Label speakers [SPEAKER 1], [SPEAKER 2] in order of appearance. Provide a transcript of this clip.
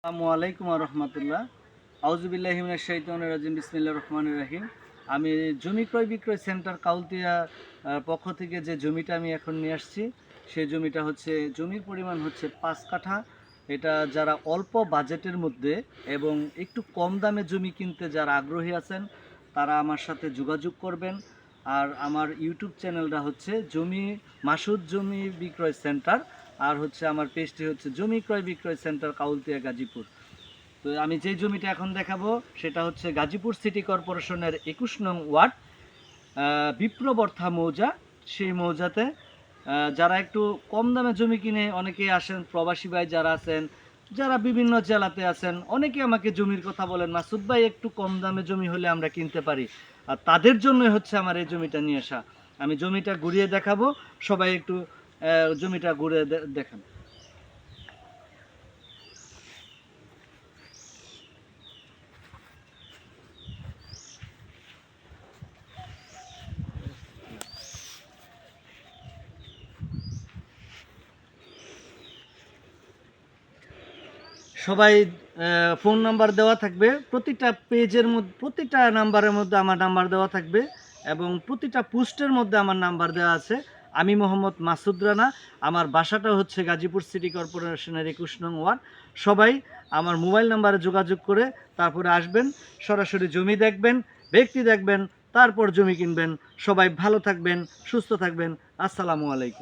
[SPEAKER 1] আসসালামু আলাইকুম ওয়া রাহমাতুল্লাহ। আউযু বিল্লাহি মিনাশ শাইতানির রাজিম। বিসমিল্লাহির রহমানির রহিম। আমি জমি ক্রয় বিক্রয় সেন্টার কাউতিয়া পক্ষ থেকে যে জমিটা আমি এখন নিয়ে আসছি, সেই জমিটা হচ্ছে জমির পরিমাণ হচ্ছে ৫ কাঠা। এটা যারা অল্প বাজেটের মধ্যে এবং একটু কম দামে জমি কিনতে যারা আগ্রহী আছেন, তারা আমার সাথে যোগাযোগ করবেন। আর আমার ইউটিউব চ্যানেলটা হচ্ছে মাসুদ জমি বিক্রয় সেন্টার। আর হচ্ছে আমার পেজটি হচ্ছে জমি ক্রয় বিক্রয় সেন্টার কাউলতিয়া গাজীপুর। তো আমি যেই জমিটা এখন দেখাবো সেটা হচ্ছে গাজীপুর সিটি কর্পোরেশনের ২১ নং ওয়ার্ড, বিপ্রবর্থা মৌজা। সেই মৌজাতে যারা একটু কম দামে জমি কিনে অনেকেই আসেন, প্রবাসী ভাই যারা আছেন, যারা বিভিন্ন জেলাতে আছেন, অনেকে আমাকে জমির কথা বলেন, মাসুদ ভাই একটু কম দামে জমি হলে আমরা কিনতে পারি। আর তাদের জন্যই হচ্ছে আমার এই জমিটা নিয়ে আসা। আমি জমিটা ঘুরিয়ে দেখাবো, সবাই একটু জমিটা ঘুরে দেখেন। সবাই ফোন নাম্বার দেওয়া থাকবে, প্রতিটা পেজের মধ্যে প্রতিটা নাম্বারের মধ্যে আমার নাম্বার দেওয়া থাকবে এবং প্রতিটা পোস্টের মধ্যে আমার নাম্বার দেওয়া আছে। আমি মোহাম্মদ মাসুদ রানা। আমার বাসাটা হচ্ছে গাজীপুর সিটি কর্পোরেশনের ২১ নং ওয়ার্ড। সবাই আমার মোবাইল নাম্বারে যোগাযোগ করে তারপরে আসবেন, সরাসরি জমি দেখবেন, ব্যক্তি দেখবেন, তারপর জমি কিনবেন। সবাই ভালো থাকবেন, সুস্থ থাকবেন। আসসালামু আলাইকুম।